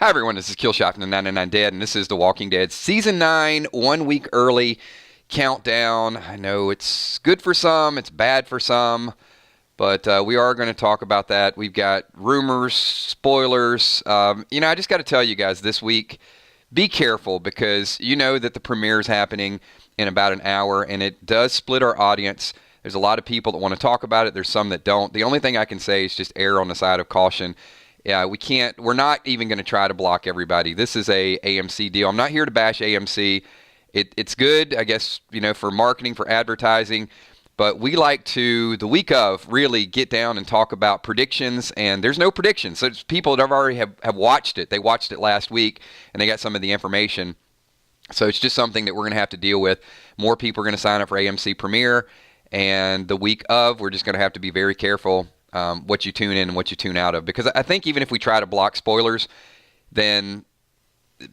Hi everyone, this is Killshot from the 99 Dead, and this is The Walking Dead Season 9, 1 week early countdown. I know it's good for some, it's bad for some, but we are going to talk about that. We've got rumors, spoilers. I just got to tell you guys this week, be careful because you know that the premiere is happening in about an hour, and it does split our audience. There's a lot of people that want to talk about it. There's some that don't. The only thing I can say is just err on the side of caution. Yeah, we're not even going to try to block everybody. This is a AMC deal. I'm not here to bash AMC. It's good, I guess, for marketing, for advertising. But we like to, the week of, really get down and talk about predictions. And there's no predictions. So it's people that already have watched it. They watched it last week, and they got some of the information. So it's just something that we're going to have to deal with. More people are going to sign up for AMC Premiere. And the week of, we're just going to have to be very careful what you tune in and what you tune out of. Because I think even if we try to block spoilers, then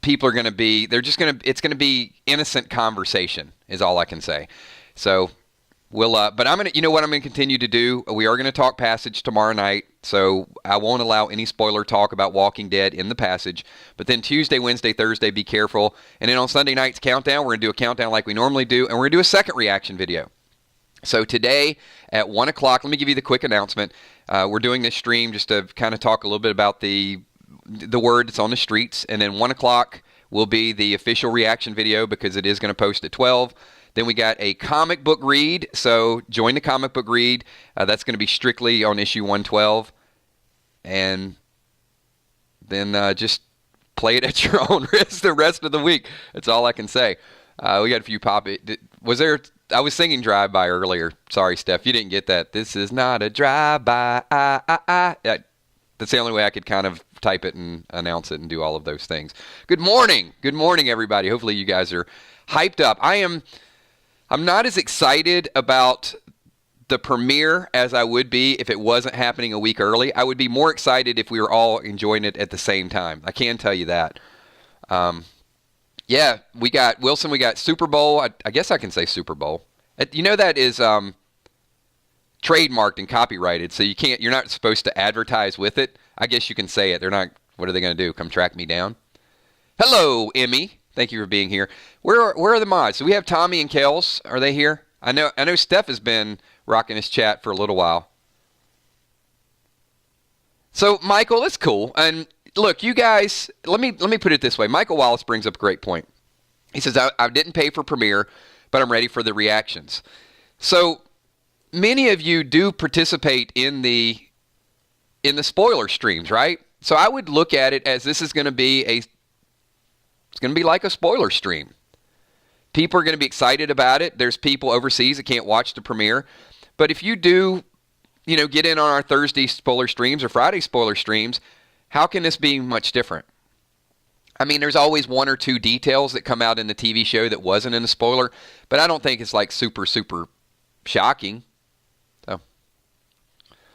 people are going to be, it's going to be innocent conversation is all I can say. So but I'm going to, you know what I'm going to continue to do? We are going to talk Passage tomorrow night. So I won't allow any spoiler talk about Walking Dead in the Passage. But then Tuesday, Wednesday, Thursday, be careful. And then on Sunday night's countdown, we're going to do a countdown like we normally do. And we're going to do a second reaction video. So today at 1 o'clock, let me give you the quick announcement. We're doing this stream just to kind of talk a little bit about the word that's on the streets. And then 1 o'clock will be the official reaction video because it is going to post at 12. Then we got a comic book read. So join the comic book read. That's going to be strictly on issue 112. And then just play it at your own risk the rest of the week. That's all I can say. We got a few I was singing Drive-By earlier. Sorry, Steph, you didn't get that. This is not a drive-by. That's the only way I could kind of type it and announce it and do all of those things. Good morning. Good morning, everybody. Hopefully you guys are hyped up. I'm not as excited about the premiere as I would be if it wasn't happening a week early. I would be more excited if we were all enjoying it at the same time. I can tell you that. Yeah, we got Wilson. We got Super Bowl. I guess I can say Super Bowl. You know that is trademarked and copyrighted, so you're not supposed to advertise with it. I guess you can say it. They're not. What are they going to do? Come track me down? Hello, Emmy. Thank you for being here. Where are the mods? So we have Tommy and Kels. Are they here? I know Steph has been rocking his chat for a little while. So Michael, that's cool. And look, you guys, let me put it this way. Michael Wallace brings up a great point. He says, I didn't pay for Premiere, but I'm ready for the reactions. So many of you do participate in the spoiler streams, right? So I would look at it as this is going to be it's going to be like a spoiler stream. People are going to be excited about it. There's people overseas that can't watch the premiere. But if you do, get in on our Thursday spoiler streams or Friday spoiler streams, how can this be much different? I mean, there's always one or two details that come out in the TV show that wasn't in the spoiler, but I don't think it's like super, super shocking. So,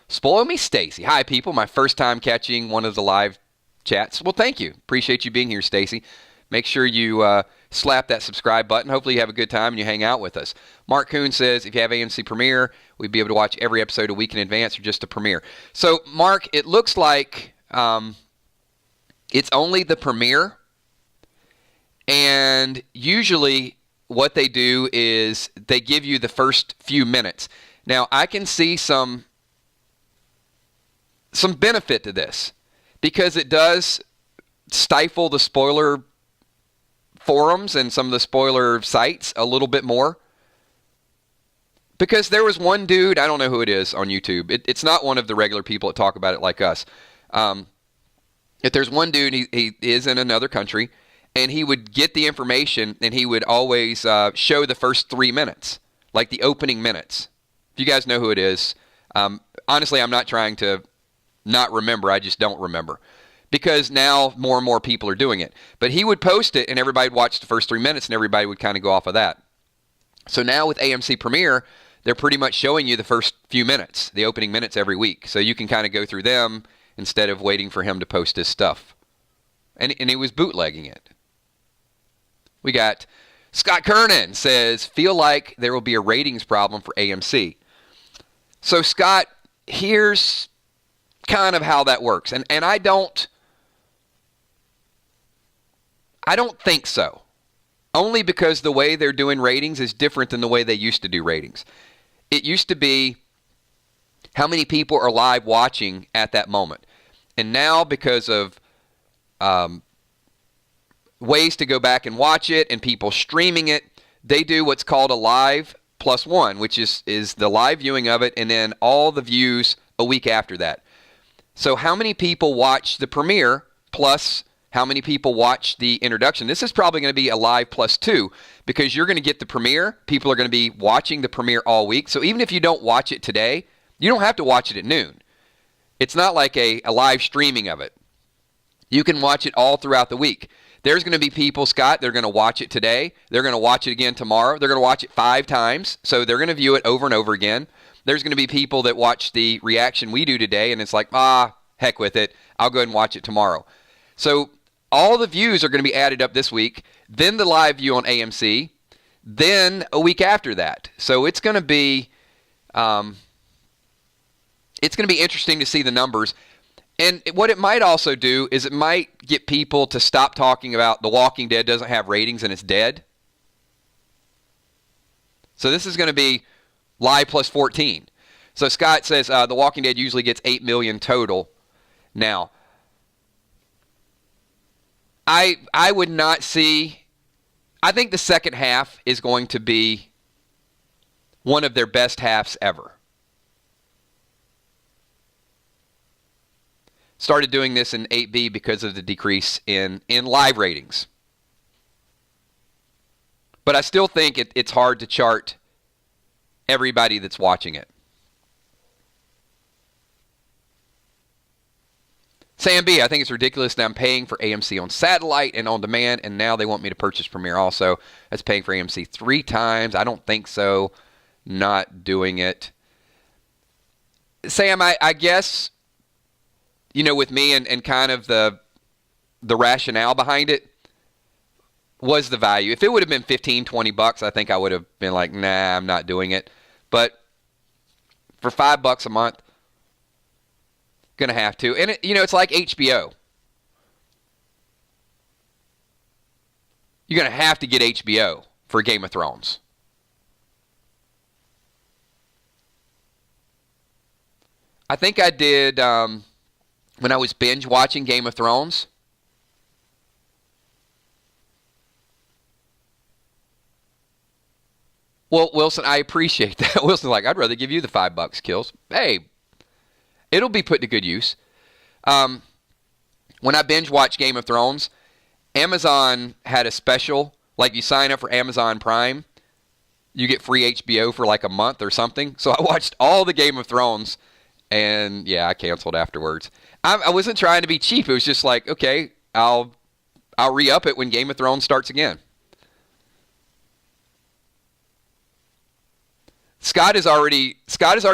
spoil me, Stacy. Hi, people. My first time catching one of the live chats. Well, thank you. Appreciate you being here, Stacy. Make sure you slap that subscribe button. Hopefully you have a good time and you hang out with us. Mark Kuhn says, if you have AMC Premiere, we'd be able to watch every episode a week in advance or just a premiere. So, Mark, it looks like it's only the premiere. And usually what they do is they give you the first few minutes. Now, I can see some benefit to this because it does stifle the spoiler forums and some of the spoiler sites a little bit more. Because there was one dude, I don't know who it is on YouTube. It's not one of the regular people that talk about it like us. If there's one dude, he is in another country, and he would get the information, and he would always show the first 3 minutes, like the opening minutes. If you guys know who it is, honestly, I'm not trying to not remember. I just don't remember. Because now more and more people are doing it. But he would post it, and everybody would watch the first 3 minutes, and everybody would kind of go off of that. So now with AMC Premiere, they're pretty much showing you the first few minutes, the opening minutes every week. So you can kind of go through them instead of waiting for him to post his stuff. And he was bootlegging it. We got Scott Kernan says, feel like there will be a ratings problem for AMC. So Scott, here's kind of how that works. And I don't I don't think so. Only because the way they're doing ratings is different than the way they used to do ratings. It used to be how many people are live watching at that moment. And now, because of ways to go back and watch it and people streaming it, they do what's called a live plus one, which is the live viewing of it and then all the views a week after that. So how many people watch the premiere plus how many people watch the introduction? This is probably going to be a live plus two because you're going to get the premiere. People are going to be watching the premiere all week. So even if you don't watch it today, you don't have to watch it at noon. It's not like a live streaming of it. You can watch it all throughout the week. There's going to be people, Scott, they're going to watch it today. They're going to watch it again tomorrow. They're going to watch it 5 times. So they're going to view it over and over again. There's going to be people that watch the reaction we do today, and it's like, heck with it. I'll go ahead and watch it tomorrow. So all the views are going to be added up this week, then the live view on AMC, then a week after that. So it's going to be interesting to see the numbers. And what it might also do is it might get people to stop talking about The Walking Dead doesn't have ratings and it's dead. So this is going to be live plus 14. So Scott says The Walking Dead usually gets 8 million total. Now, I would not see, I think the second half is going to be one of their best halves ever. Started doing this in 8B because of the decrease in live ratings. But I still think it's hard to chart everybody that's watching it. Sam B, I think it's ridiculous that I'm paying for AMC on satellite and on demand, and now they want me to purchase Premiere also. That's paying for AMC 3 times. I don't think so. Not doing it. Sam, I guess, with me and kind of the rationale behind it was the value. If it would have been $15-20, I think I would have been like, nah, I'm not doing it. But for $5 a month, gonna have to. And it's like HBO. You're gonna have to get HBO for Game of Thrones. I think I did when I was binge watching Game of Thrones. Well, Wilson, I appreciate that. Wilson's like, I'd rather give you the $5, Kills. Hey, it'll be put to good use. When I binge watched Game of Thrones, Amazon had a special. Like you sign up for Amazon Prime, you get free HBO for like a month or something. So I watched all the Game of Thrones, and yeah, I canceled afterwards. I wasn't trying to be cheap. It was just like, okay, I'll re-up it when Game of Thrones starts again. Scott has already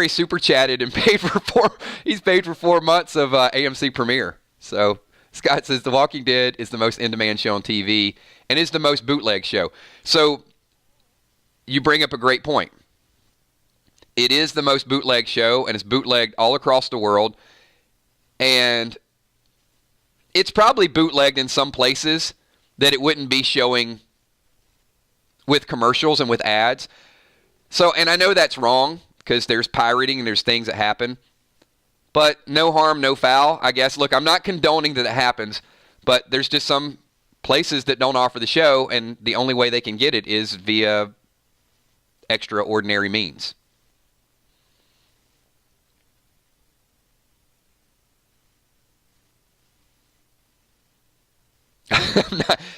super chatted and paid for he's paid for 4 months of AMC Premiere. So Scott says The Walking Dead is the most in-demand show on TV and is the most bootleg show. So you bring up a great point. It is the most bootleg show, and it's bootlegged all across the world. And it's probably bootlegged in some places that it wouldn't be showing with commercials and with ads. So, and I know that's wrong because there's pirating and there's things that happen. But no harm, no foul, I guess. Look, I'm not condoning that it happens, but there's just some places that don't offer the show, and the only way they can get it is via extraordinary means.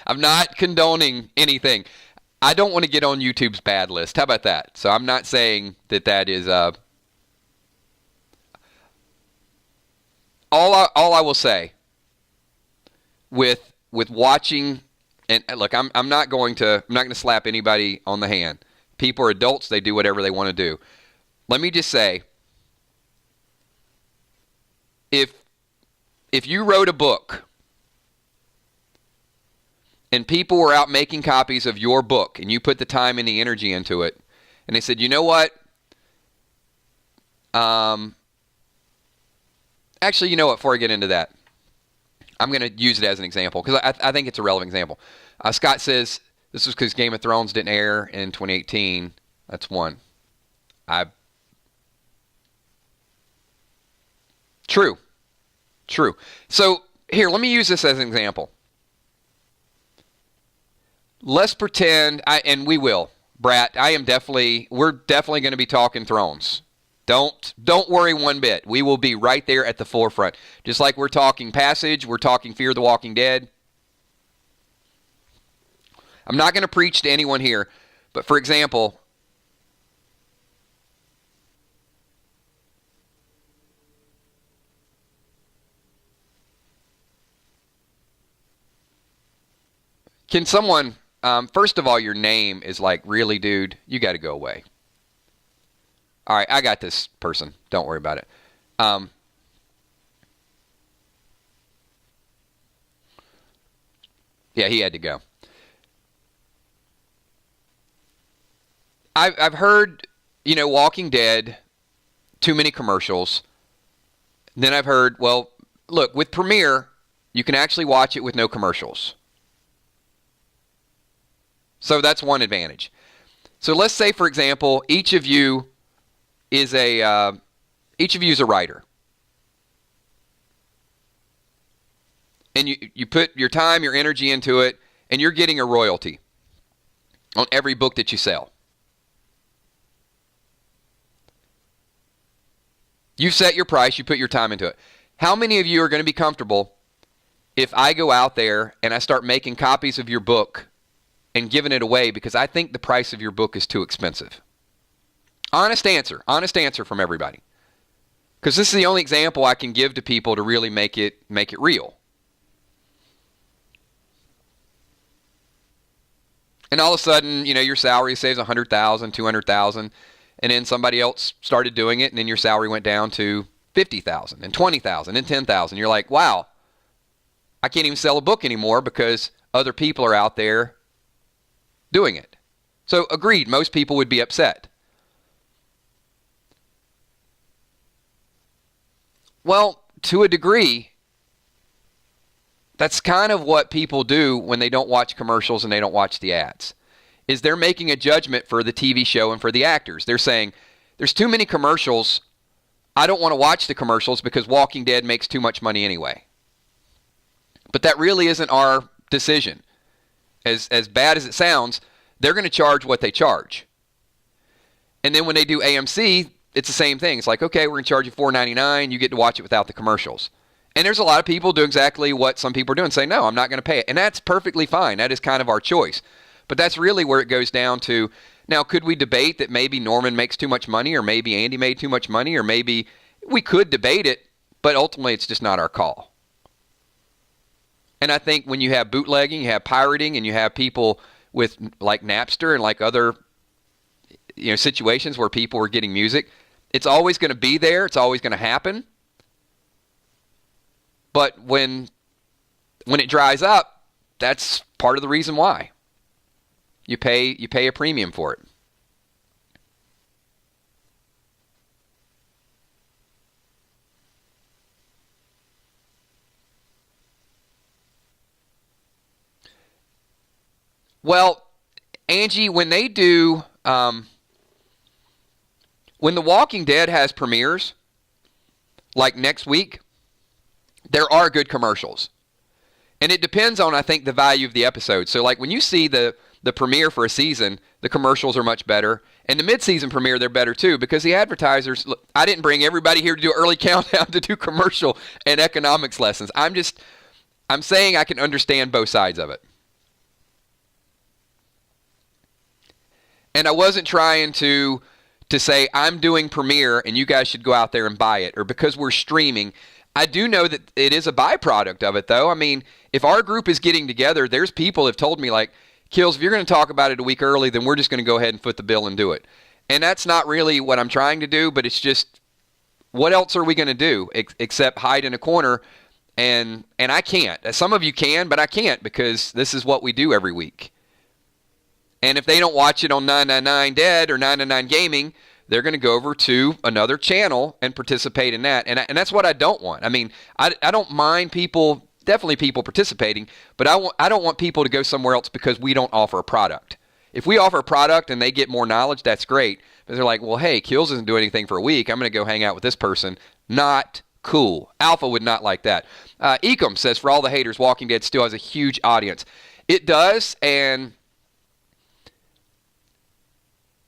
I'm not condoning anything. I don't want to get on YouTube's bad list. How about that? So I'm not saying that is all I will say with watching, and look, I'm not going to slap anybody on the hand. People are adults, they do whatever they want to do. Let me just say, if you wrote a book and people were out making copies of your book, and you put the time and the energy into it, and they said, you know what? Actually, you know what? Before I get into that, I'm going to use it as an example because I think it's a relevant example. Scott says this was because Game of Thrones didn't air in 2018. That's one. True. So here, let me use this as an example. Let's pretend, and we will, Brat. We're definitely going to be talking Thrones. Don't worry one bit. We will be right there at the forefront. Just like we're talking Passage, we're talking Fear the Walking Dead. I'm not going to preach to anyone here, but for example, can someone, first of all, your name is like, really, dude, you got to go away. All right, I got this person. Don't worry about it. Yeah, he had to go. I've heard, Walking Dead, too many commercials. Then I've heard, well, look, with Premiere, you can actually watch it with no commercials. So that's one advantage. So let's say, for example, each of you is a writer. And you put your time, your energy into it, and you're getting a royalty on every book that you sell. You set your price, you put your time into it. How many of you are going to be comfortable if I go out there and I start making copies of your book and giving it away because I think the price of your book is too expensive? Honest answer from everybody. Because this is the only example I can give to people to really make it real. And all of a sudden, your salary saves $100,000, $200,000, and then somebody else started doing it, and then your salary went down to $50,000 and $20,000 and $10,000. You're like, wow, I can't even sell a book anymore because other people are out there doing it. So agreed, most people would be upset. Well, to a degree, that's kind of what people do when they don't watch commercials and they don't watch the ads, is they're making a judgment for the TV show and for the actors. They're saying, there's too many commercials. I don't want to watch the commercials because Walking Dead makes too much money anyway. But that really isn't our decision. As bad as it sounds, they're going to charge what they charge. And then when they do AMC, it's the same thing. It's like, okay, we're going to charge you $4.99. You get to watch it without the commercials. And there's a lot of people do exactly what some people are doing, say, no, I'm not going to pay it. And that's perfectly fine. That is kind of our choice. But that's really where it goes down to, now, could we debate that maybe Norman makes too much money, or maybe Andy made too much money, or maybe we could debate it, but ultimately it's just not our call. And I think when you have bootlegging, you have pirating, and you have people with like Napster and like other situations where people are getting music, it's always going to be there. It's always going to happen. But when it dries up, that's part of the reason why. You pay a premium for it. Well, Angie, when they do, when The Walking Dead has premieres, like next week, there are good commercials. And it depends on, I think, the value of the episode. So like when you see the premiere for a season, the commercials are much better. And the mid-season premiere, they're better too, because the advertisers, look, I didn't bring everybody here to do early countdown to do commercial and economics lessons. I'm saying I can understand both sides of it. And I wasn't trying to say I'm doing Premiere and you guys should go out there and buy it, or because we're streaming. I do know that it is a byproduct of it, though. I mean, if our group is getting together, there's people have told me, like, Kills, if you're going to talk about it a week early, then we're just going to go ahead and foot the bill and do it. And that's not really what I'm trying to do, but it's just, what else are we going to do except hide in a corner? And I can't. Some of you can, but I can't, because this is what we do every week. And if they don't watch it on 999 Dead or 999 Gaming, they're going to go over to another channel and participate in that. And that's what I don't want. I mean, I don't mind people definitely people participating, but I don't want people to go somewhere else because we don't offer a product. If we offer a product and they get more knowledge, that's great. But they're like, well, hey, Kills doesn't do anything for a week. I'm going to go hang out with this person. Not cool. Alpha would not like that. Ecom says, for all the haters, Walking Dead still has a huge audience. It does, and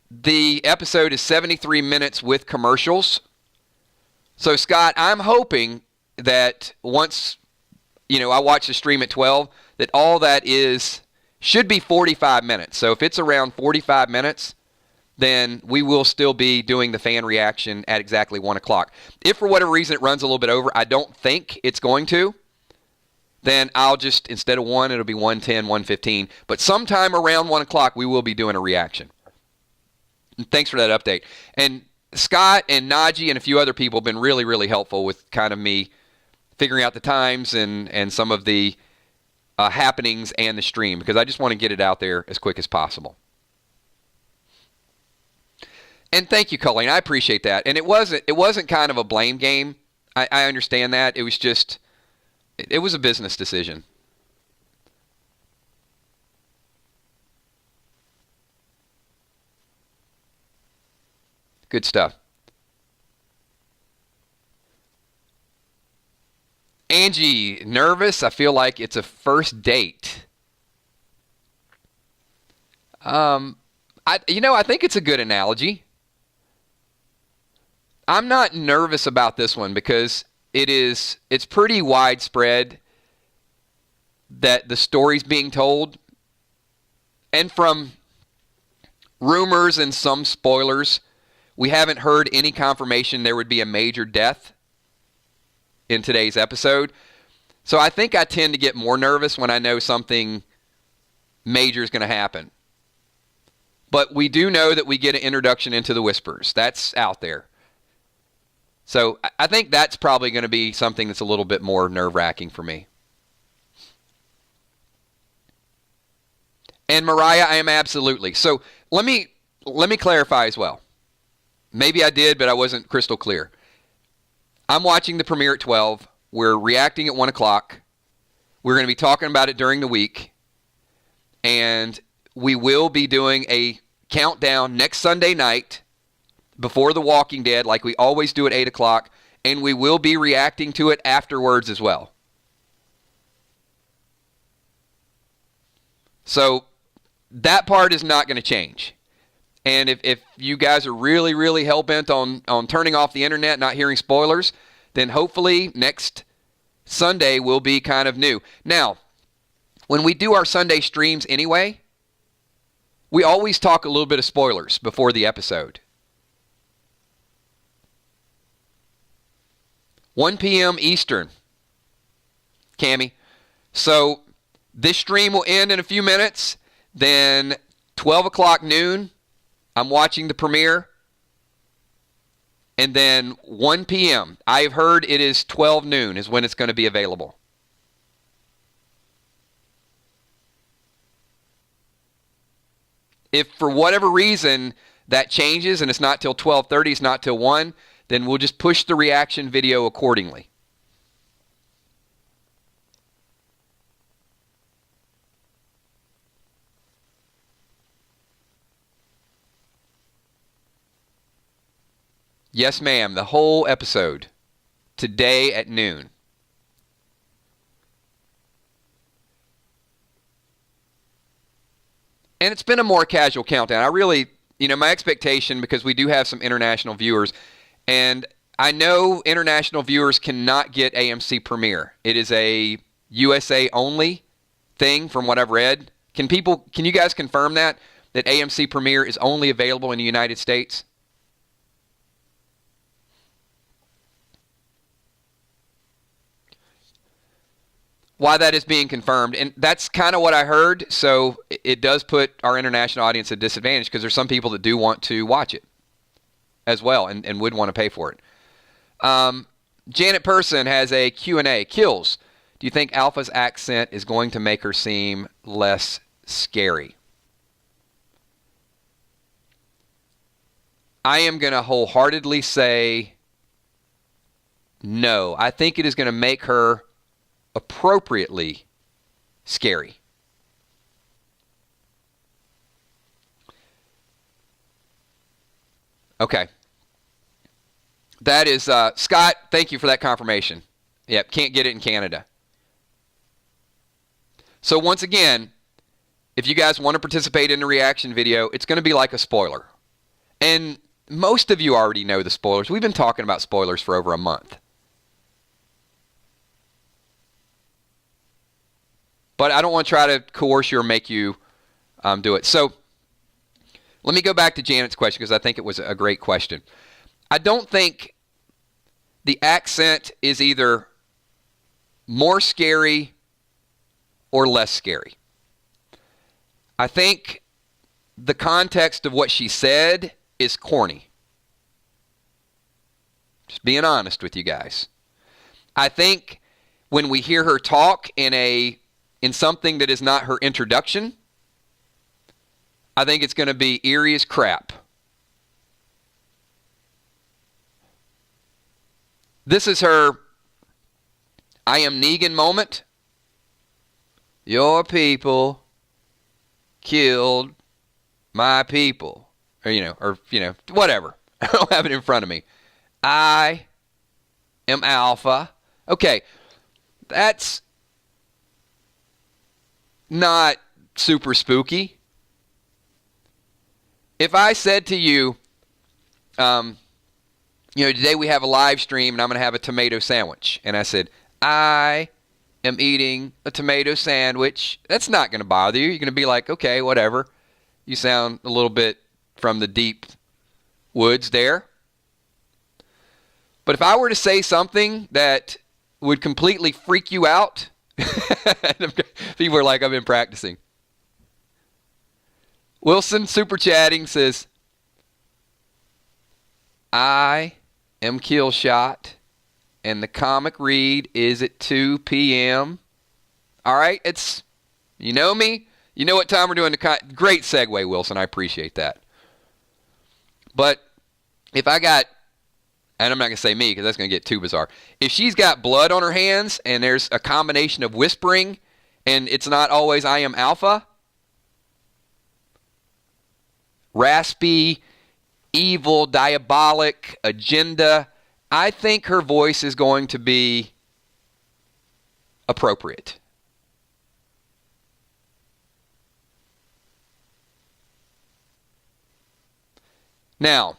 the episode is 73 minutes with commercials. So, Scott, I'm hoping that once, I watch the stream at 12, that all that should be 45 minutes. So if it's around 45 minutes, then we will still be doing the fan reaction at exactly 1 o'clock. If for whatever reason it runs a little bit over, I don't think it's going to, then I'll just, instead of 1, it'll be 1:10, 1:15. But sometime around 1 o'clock, we will be doing a reaction. And thanks for that update. And Scott and Najee and a few other people have been really, really helpful with kind of me figuring out the times and some of the happenings and the stream, because I just want to get it out there as quick as possible. And thank you, Colleen. I appreciate that. And it wasn't kind of a blame game. I understand that. It was just, it was a business decision. Good stuff. Angie, nervous? I feel like it's a first date. I think it's a good analogy. I'm not nervous about this one because it's pretty widespread that the story's being told. And from rumors and some spoilers, we haven't heard any confirmation there would be a major death in today's episode. So I think I tend to get more nervous when I know something major is going to happen. But we do know that we get an introduction into the Whispers. That's out there. So I think that's probably going to be something that's a little bit more nerve-wracking for me. And Mariah, I am absolutely. So let me clarify as well. Maybe I did, but I wasn't crystal clear. I'm watching the premiere at 12. We're reacting at 1 o'clock. We're going to be talking about it during the week. And we will be doing a countdown next Sunday night before The Walking Dead, like we always do at 8 o'clock. And we will be reacting to it afterwards as well. So that part is not going to change. And if you guys are really, really hell-bent on turning off the internet, not hearing spoilers, then hopefully next Sunday will be kind of new. Now, when we do our Sunday streams anyway, we always talk a little bit of spoilers before the episode. 1 p.m. Eastern, Cammie. So this stream will end in a few minutes. Then 12 o'clock noon, I'm watching the premiere. And then 1 p.m., I've heard it is 12 noon is when it's going to be available. If for whatever reason that changes and it's not till 12:30, it's not till 1, then we'll just push the reaction video accordingly. Yes, ma'am. The whole episode. Today at noon. And it's been a more casual countdown. I really, my expectation, because we do have some international viewers, and I know international viewers cannot get AMC Premiere. It is a USA only thing from what I've read. Can you guys confirm that AMC Premiere is only available in the United States? Why that is being confirmed, and that's kind of what I heard, so it does put our international audience at a disadvantage because there's some people that do want to watch it as well and would want to pay for it. Janet Person has a Q&A. Kills, do you think Alpha's accent is going to make her seem less scary? I am going to wholeheartedly say no. I think it is going to make her appropriately scary. Okay. That is, Scott, thank you for that confirmation. Yep, can't get it in Canada. So once again, if you guys want to participate in the reaction video, it's going to be like a spoiler. And most of you already know the spoilers. We've been talking about spoilers for over a month. But I don't want to try to coerce you or make you do it. So let me go back to Janet's question because I think it was a great question. I don't think the accent is either more scary or less scary. I think the context of what she said is corny. Just being honest with you guys. I think when we hear her talk in something that is not her introduction, I think it's going to be eerie as crap. This is her I am Negan moment. Your people killed my people. Or whatever. I don't have it in front of me. I am Alpha. Okay, that's not super spooky. If I said to you, today we have a live stream and I'm going to have a tomato sandwich. And I said, I am eating a tomato sandwich. That's not going to bother you. You're going to be like, okay, whatever. You sound a little bit from the deep woods there. But if I were to say something that would completely freak you out, people are like, I've been practicing. Wilson super chatting says, I am Killshot, and the comic read is at 2 p.m. All right, you know me. You know what time we're doing great segue, Wilson. I appreciate that. But if I got, and I'm not going to say me because that's going to get too bizarre. If she's got blood on her hands and there's a combination of whispering and it's not always I am Alpha, raspy, evil, diabolic, agenda, I think her voice is going to be appropriate. Now,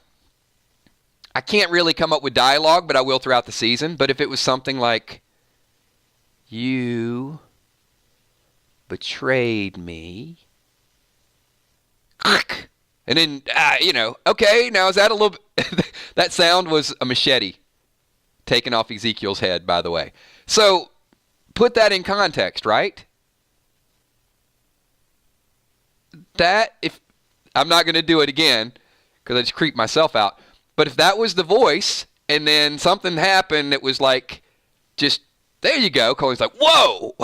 I can't really come up with dialogue, but I will throughout the season. But if it was something like, you betrayed me, and then, okay, now is that a little bit, that sound was a machete taken off Ezekiel's head, by the way. So, put that in context, right? I'm not going to do it again, because I just creeped myself out. But if that was the voice, and then something happened that was like, just, there you go, Colin's like, whoa!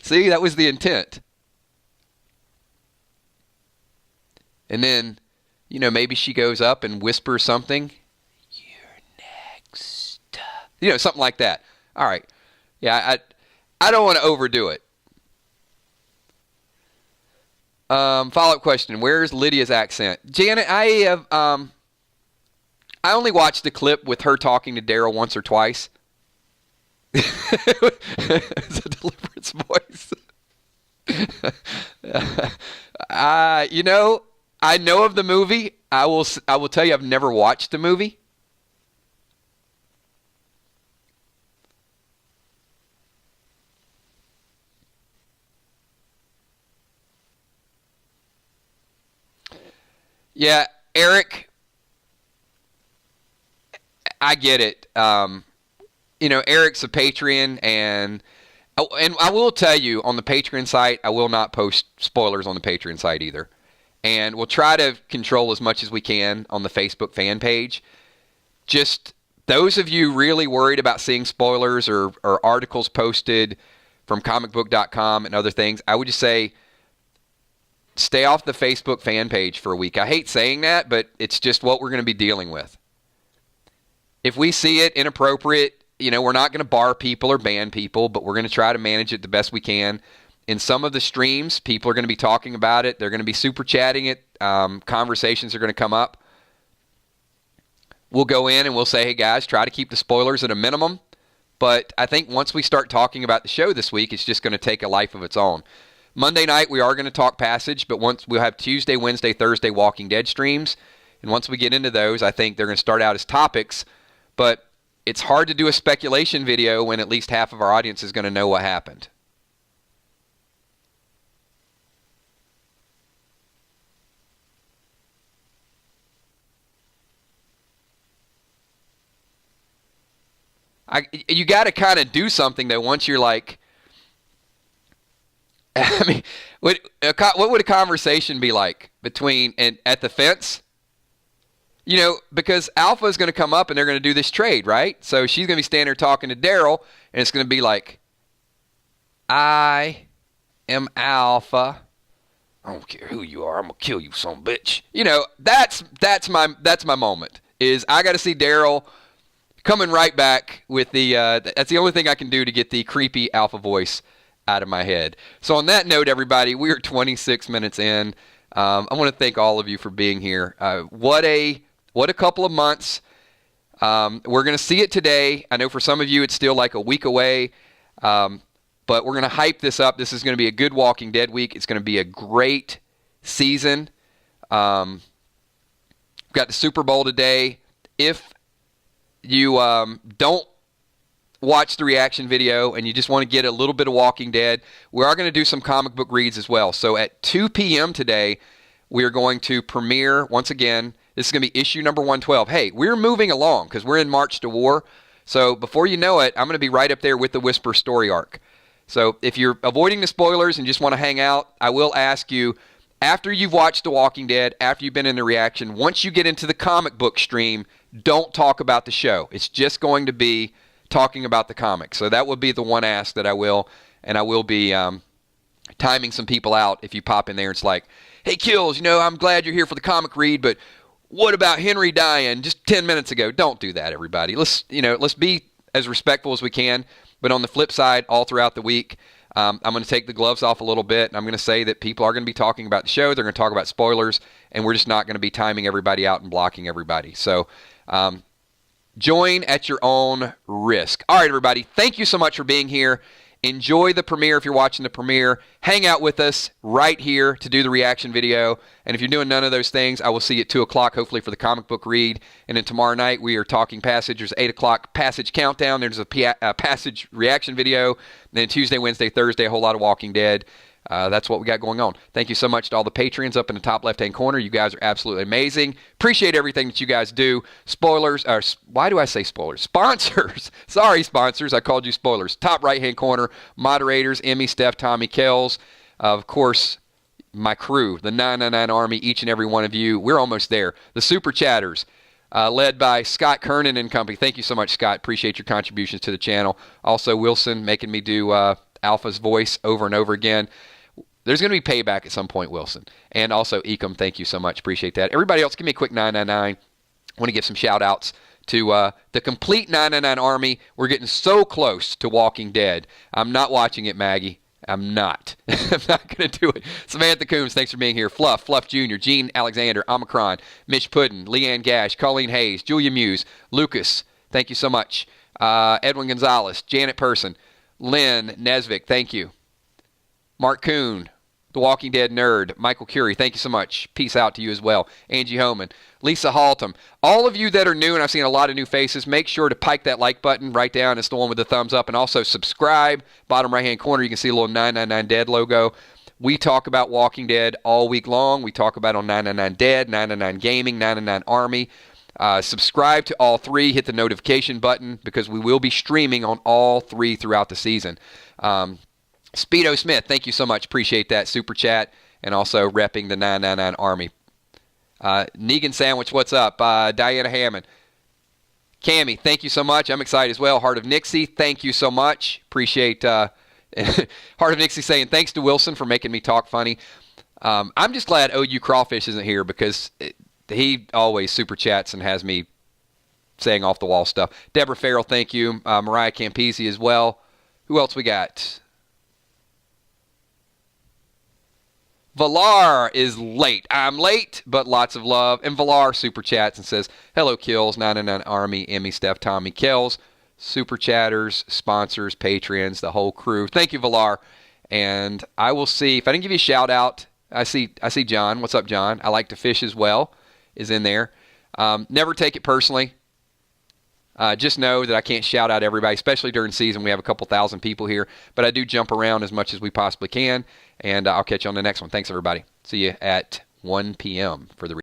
See, that was the intent. And then, maybe she goes up and whispers something. You're next. Something like that. All right. Yeah, I don't want to overdo it. Follow-up question. Where's Lydia's accent? Janet, I only watched the clip with her talking to Daryl once or twice. It's a deliverance voice. I know of the movie. I will tell you I've never watched the movie. Yeah, Eric, I get it. Eric's a Patreon, and I will tell you, on the Patreon site, I will not post spoilers on the Patreon site either. And we'll try to control as much as we can on the Facebook fan page. Just those of you really worried about seeing spoilers or articles posted from comicbook.com and other things, I would just say stay off the Facebook fan page for a week. I hate saying that, but it's just what we're going to be dealing with. If we see it inappropriate, we're not going to bar people or ban people, but we're going to try to manage it the best we can. In some of the streams, people are going to be talking about it. They're going to be super chatting it. Conversations are going to come up. We'll go in and we'll say, hey, guys, try to keep the spoilers at a minimum. But I think once we start talking about the show this week, it's just going to take a life of its own. Monday night, we are going to talk Passage, but once we'll have Tuesday, Wednesday, Thursday Walking Dead streams. And once we get into those, I think they're going to start out as topics. But it's hard to do a speculation video when at least half of our audience is going to know what happened. You got to kind of do something, though, once you're like, I mean, what would a conversation be like between and at the fence? Because Alpha is going to come up and they're going to do this trade, right? So she's going to be standing there talking to Daryl, and it's going to be like, I am Alpha. I don't care who you are. I'm going to kill you, son bitch. That's my moment, is I got to see Daryl coming right back with the, that's the only thing I can do to get the creepy Alpha voice out of my head. So on that note, everybody, we are 26 minutes in. I want to thank all of you for being here. What a couple of months. We're going to see it today. I know for some of you it's still like a week away, but we're going to hype this up. This is going to be a good Walking Dead week. It's going to be a great season. We've got the Super Bowl today. If you don't watch the reaction video and you just want to get a little bit of Walking Dead, we are going to do some comic book reads as well. So at 2 p.m. today, we are going to premiere, once again, this is going to be issue number 112. Hey, we're moving along because we're in March to War. So before you know it, I'm going to be right up there with the Whisper story arc. So if you're avoiding the spoilers and just want to hang out, I will ask you, after you've watched The Walking Dead, after you've been in the reaction, once you get into the comic book stream, don't talk about the show. It's just going to be talking about the comics. So that would be the one ask that I will, and I will be timing some people out if you pop in there. It's like, hey, Kills, I'm glad you're here for the comic read, but what about Henry dying just 10 minutes ago? Don't do that, everybody. Let's be as respectful as we can. But on the flip side, all throughout the week, I'm going to take the gloves off a little bit, and I'm going to say that people are going to be talking about the show. They're going to talk about spoilers, and we're just not going to be timing everybody out and blocking everybody. So join at your own risk. All right, everybody, thank you so much for being here. Enjoy the premiere if you're watching the premiere. Hang out with us right here to do the reaction video. And if you're doing none of those things, I will see you at 2 o'clock, hopefully for the comic book read. And then tomorrow night, we are talking Passage. There's 8 o'clock Passage countdown. There's a Passage reaction video. And then Tuesday, Wednesday, Thursday, a whole lot of Walking Dead. That's what we got going on. Thank you so much to all the Patreons up in the top left-hand corner. You guys are absolutely amazing. Appreciate everything that you guys do. Spoilers, or why do I say spoilers? Sponsors. Sorry, sponsors. I called you spoilers. Top right-hand corner. Moderators, Emmy, Steph, Tommy, Kells. Of course, my crew, the 999 Army, each and every one of you. We're almost there. The Super Chatters. Led by Scott Kernan and company. Thank you so much, Scott. Appreciate your contributions to the channel. Also, Wilson making me do Alpha's voice over and over again. There's going to be payback at some point, Wilson. And also, Ecom, thank you so much. Appreciate that. Everybody else, give me a quick 999. I want to give some shout-outs to the complete 999 Army. We're getting so close to Walking Dead. I'm not watching it, Maggie. I'm not. I'm not going to do it. Samantha Coombs, thanks for being here. Fluff Jr., Gene Alexander, Omicron, Mitch Puddin, Leanne Gash, Colleen Hayes, Julia Muse, Lucas, thank you so much. Edwin Gonzalez, Janet Person, Lynn Nesvik, thank you. Mark Kuhn, The Walking Dead Nerd, Michael Curie, thank you so much. Peace out to you as well. Angie Homan, Lisa Haltom. All of you that are new, and I've seen a lot of new faces, make sure to pike that like button right down. It's the one with the thumbs up. And also subscribe. Bottom right-hand corner, you can see a little 999 Dead logo. We talk about Walking Dead all week long. We talk about on 999 Dead, 999 Gaming, 999 Army. Subscribe to all three. Hit the notification button because we will be streaming on all three throughout the season. Speedo Smith, thank you so much. Appreciate that super chat and also repping the 999 Army. Negan Sandwich, what's up? Diana Hammond. Cammie, thank you so much. I'm excited as well. Heart of Nixie, thank you so much. Appreciate Heart of Nixie saying thanks to Wilson for making me talk funny. I'm just glad OU Crawfish isn't here because he always super chats and has me saying off-the-wall stuff. Deborah Farrell, thank you. Mariah Campisi as well. Who else we got? Valar is late. I'm late, but lots of love. And Valar super chats and says, hello, Kills, 99 Army, Emmy, Steph, Tommy, Kells, super chatters, sponsors, patrons, the whole crew. Thank you, Valar. And I will see, if I didn't give you a shout out, I see John. What's up, John? I like to fish as well, is in there. Never take it personally. Just know that I can't shout out everybody, especially during season. We have a couple thousand people here, but I do jump around as much as we possibly can, and I'll catch you on the next one. Thanks, everybody. See you at 1 p.m. for the